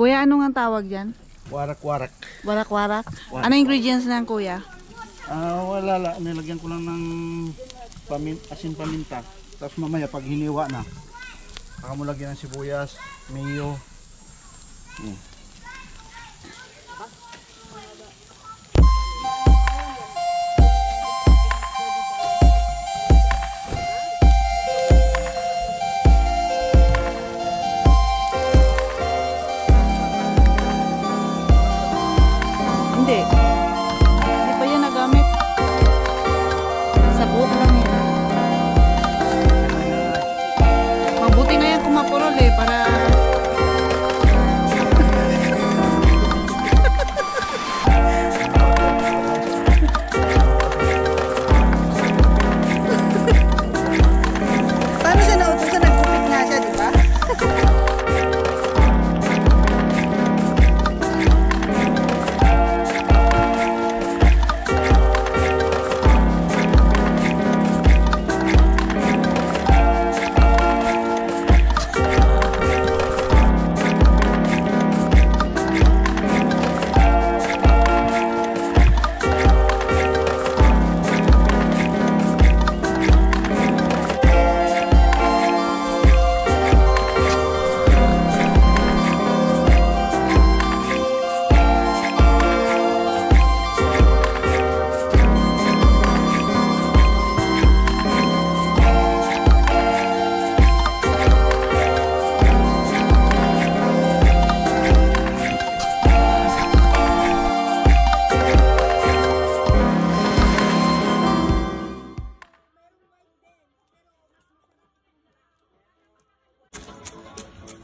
Kuya, ano nga tawag dyan? Warak-warak. Warak-warak? Ano ingredients na kuya? Wala la. Nilagyan ko lang ng asin paminta. Tapos mamaya pag hiniwa na, saka mo lagyan ng sibuyas, mayo. Hindi pa yan nagamit. Sa buhok lang yan. Mabuti na yan kung mapurol eh, para... Paano siya nautusan? Nagkupit nga siya, di ba?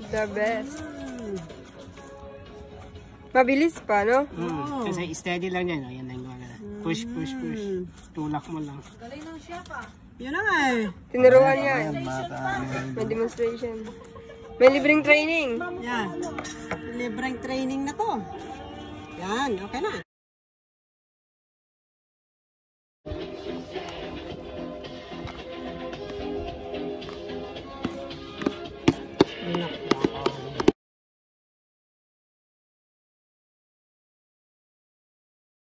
The best. Mabilis pa, no? Kasi steady lang yan. Yan lang gawin na. Push, push, push. Tulak mo lang. Galing ng chef ah. Yun na nga eh. Tinuruan yan. May demonstration. May libreng training. Yan. Libreng training na to. Yan, okay na.